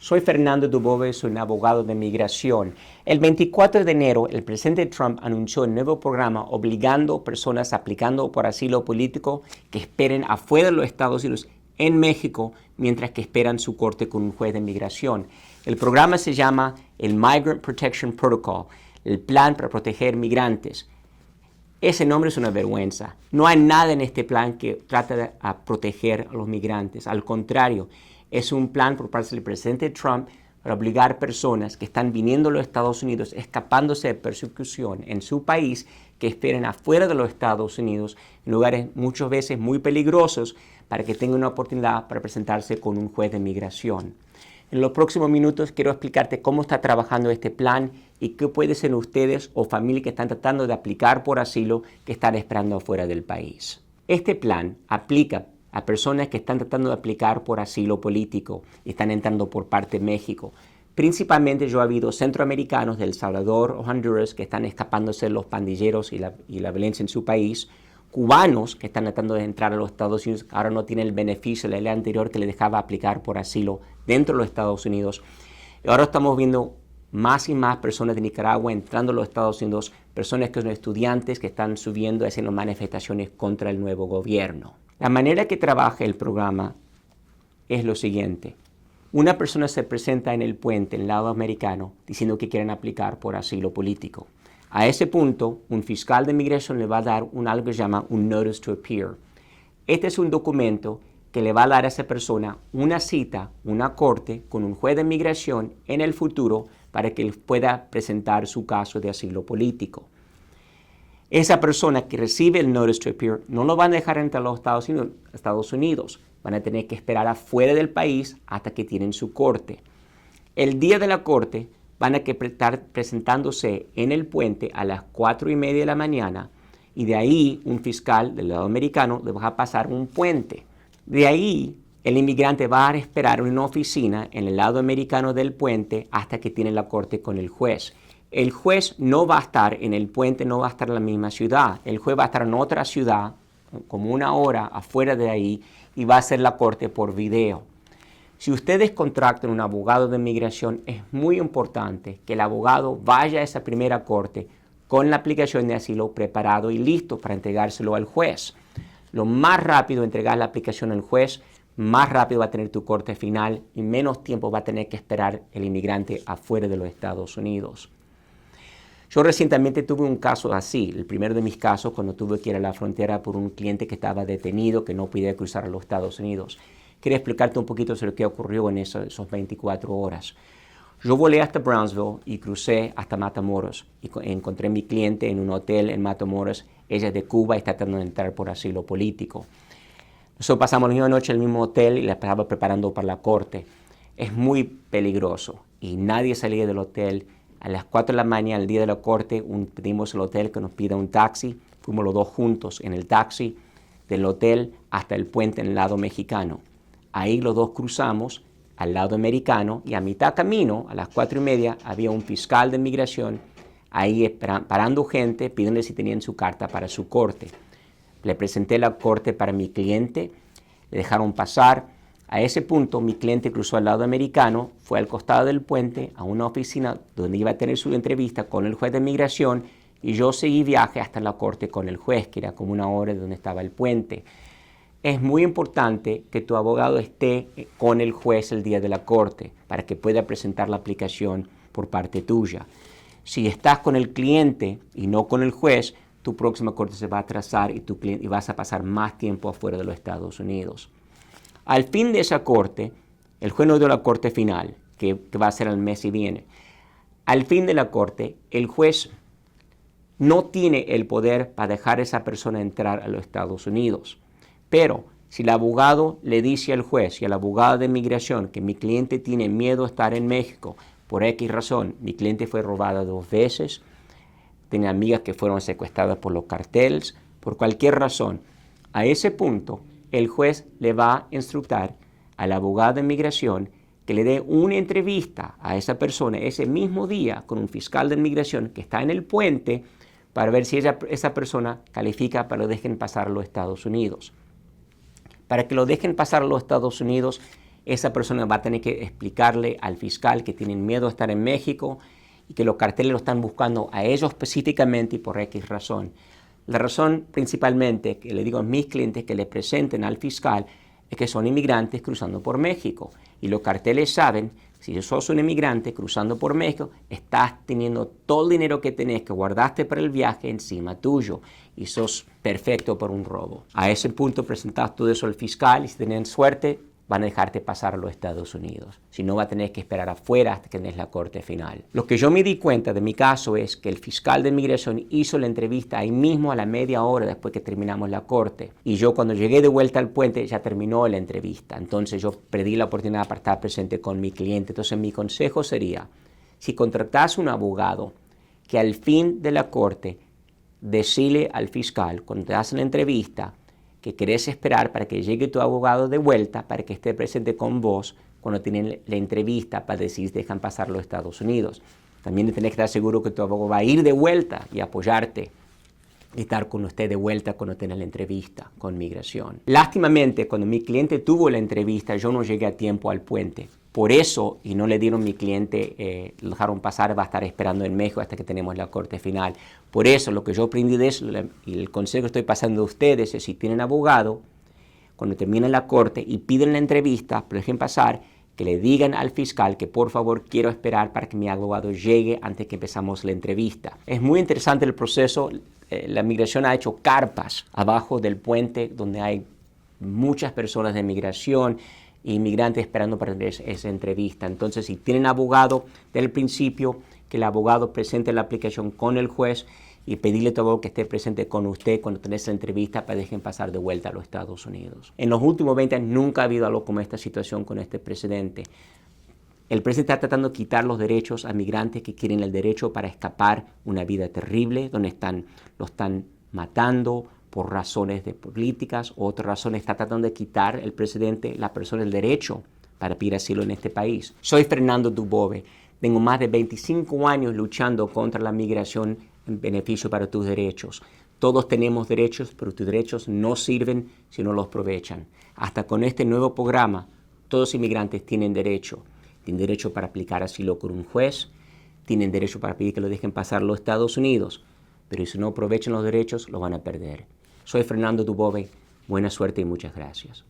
Soy Fernando Dubove, soy un abogado de migración. El 24 de enero, el presidente Trump anunció un nuevo programa obligando a personas aplicando por asilo político que esperen afuera de los Estados Unidos en México mientras que esperan su corte con un juez de migración. El programa se llama el Migrant Protection Protocol, el plan para proteger migrantes. Ese nombre es una vergüenza. No hay nada en este plan que trate de proteger a los migrantes. Al contrario, es un plan por parte del presidente Trump para obligar a personas que están viniendo a los Estados Unidos, escapándose de persecución en su país, que esperen afuera de los Estados Unidos, en lugares muchas veces muy peligrosos, para que tengan una oportunidad para presentarse con un juez de migración. En los próximos minutos quiero explicarte cómo está trabajando este plan y qué puede ser ustedes o familias que están tratando de aplicar por asilo que están esperando afuera del país. Este plan aplica a personas que están tratando de aplicar por asilo político y están entrando por parte de México. Principalmente yo he habido centroamericanos de El Salvador o Honduras que están escapándose de los pandilleros y la violencia en su país, cubanos que están tratando de entrar a los Estados Unidos, ahora no tienen el beneficio de la ley anterior que les dejaba aplicar por asilo dentro de los Estados Unidos. Y ahora estamos viendo más y más personas de Nicaragua entrando a los Estados Unidos, personas que son estudiantes que están subiendo haciendo manifestaciones contra el nuevo gobierno. La manera que trabaja el programa es lo siguiente. Una persona se presenta en el puente en el lado americano diciendo que quieren aplicar por asilo político. A ese punto, un fiscal de inmigración le va a dar algo que se llama un Notice to Appear. Este es un documento que le va a dar a esa persona una cita, una corte con un juez de inmigración en el futuro para que él pueda presentar su caso de asilo político. Esa persona que recibe el Notice to Appear no lo van a dejar entrar a los Estados Unidos. Van a tener que esperar afuera del país hasta que tienen su corte. El día de la corte van a estar presentándose en el puente a las 4:30 de la mañana y de ahí un fiscal del lado americano le va a pasar un puente. De ahí el inmigrante va a esperar en una oficina en el lado americano del puente hasta que tiene la corte con el juez. El juez no va a estar en el puente, no va a estar en la misma ciudad. El juez va a estar en otra ciudad, como una hora afuera de ahí, y va a hacer la corte por video. Si ustedes contratan un abogado de inmigración, es muy importante que el abogado vaya a esa primera corte con la aplicación de asilo preparado y listo para entregárselo al juez. Lo más rápido entregar la aplicación al juez, más rápido va a tener tu corte final y menos tiempo va a tener que esperar el inmigrante afuera de los Estados Unidos. Yo recientemente tuve un caso así, el primero de mis casos, cuando tuve que ir a la frontera por un cliente que estaba detenido, que no podía cruzar a los Estados Unidos. Quería explicarte un poquito sobre qué ocurrió en esos 24 horas. Yo volé hasta Brownsville y crucé hasta Matamoros. Y encontré a mi cliente en un hotel en Matamoros. Ella es de Cuba y está tratando de entrar por asilo político. Nosotros pasamos la misma noche en el mismo hotel y la estaba preparando para la corte. Es muy peligroso y nadie salía del hotel. A las 4 de la mañana, el día de la corte, pedimos al hotel que nos pida un taxi. Fuimos los dos juntos en el taxi del hotel hasta el puente en el lado mexicano. Ahí los dos cruzamos al lado americano y a mitad camino, a las 4:30, había un fiscal de inmigración ahí parando gente, pidiéndole si tenían su carta para su corte. Le presenté la corte para mi cliente, le dejaron pasar. A ese punto, mi cliente cruzó al lado americano, fue al costado del puente a una oficina donde iba a tener su entrevista con el juez de inmigración y yo seguí viaje hasta la corte con el juez, que era como una hora de donde estaba el puente. Es muy importante que tu abogado esté con el juez el día de la corte para que pueda presentar la aplicación por parte tuya. Si estás con el cliente y no con el juez, tu próxima corte se va a atrasar y vas a pasar más tiempo afuera de los Estados Unidos. Al fin de esa corte, el juez nos dio la corte final, que va a ser el mes y viene. Al fin de la corte, el juez no tiene el poder para dejar a esa persona entrar a los Estados Unidos. Pero si el abogado le dice al juez y al abogado de inmigración que mi cliente tiene miedo a estar en México por X razón, mi cliente fue robada 2 veces, tiene amigas que fueron secuestradas por los carteles, por cualquier razón, a ese punto el juez le va a instructar al abogado de inmigración que le dé una entrevista a esa persona ese mismo día con un fiscal de inmigración que está en el puente para ver si esa persona califica para que lo dejen pasar a los Estados Unidos. Para que lo dejen pasar a los Estados Unidos, esa persona va a tener que explicarle al fiscal que tienen miedo a estar en México y que los carteles lo están buscando a ellos específicamente y por X razón. La razón principalmente que le digo a mis clientes que le presenten al fiscal es que son inmigrantes cruzando por México. Y los carteles saben, si sos un inmigrante cruzando por México, estás teniendo todo el dinero que tenés, que guardaste para el viaje encima tuyo. Y sos perfecto por un robo. A ese punto presentás todo eso al fiscal y si tienen suerte, van a dejarte pasar a los Estados Unidos. Si no, va a tener que esperar afuera hasta que tenés la corte final. Lo que yo me di cuenta de mi caso es que el fiscal de inmigración hizo la entrevista ahí mismo a la media hora después que terminamos la corte. Y yo cuando llegué de vuelta al puente ya terminó la entrevista. Entonces yo perdí la oportunidad para estar presente con mi cliente. Entonces mi consejo sería, si contratás un abogado que al fin de la corte decile al fiscal cuando te hacen la entrevista que querés esperar para que llegue tu abogado de vuelta para que esté presente con vos cuando tienen la entrevista para decir si dejan pasar los Estados Unidos. También tenés que estar seguro que tu abogado va a ir de vuelta y apoyarte y estar con usted de vuelta cuando tenga la entrevista con migración. Lástimamente, cuando mi cliente tuvo la entrevista, yo no llegué a tiempo al puente. Por eso, y no le dieron mi cliente, lo dejaron pasar, va a estar esperando en México hasta que tenemos la corte final. Por eso, lo que yo aprendí de eso, y el consejo que estoy pasando a ustedes es si tienen abogado, cuando terminen la corte y piden la entrevista, pero dejen pasar, que le digan al fiscal que por favor quiero esperar para que mi abogado llegue antes que empezamos la entrevista. Es muy interesante el proceso. La migración ha hecho carpas abajo del puente donde hay muchas personas de migración e inmigrantes esperando para esa entrevista. Entonces, si tienen abogado desde el principio, que el abogado presente la aplicación con el juez y pedirle a tu abogado que esté presente con usted cuando tenés la entrevista para que dejen pasar de vuelta a los Estados Unidos. En los últimos 20 años nunca ha habido algo como esta situación con este presidente. El presidente está tratando de quitar los derechos a migrantes que quieren el derecho para escapar una vida terrible, donde lo están matando por razones de políticas, otras razones. Está tratando de quitar el presidente, la persona, el derecho para pedir asilo en este país. Soy Fernando Dubove. Tengo más de 25 años luchando contra la migración en beneficio para tus derechos. Todos tenemos derechos, pero tus derechos no sirven si no los aprovechan. Hasta con este nuevo programa, todos los inmigrantes tienen derecho. Tienen derecho para aplicar asilo con un juez, tienen derecho para pedir que lo dejen pasar a los Estados Unidos, pero si no aprovechan los derechos, lo van a perder. Soy Fernando Dubove, buena suerte y muchas gracias.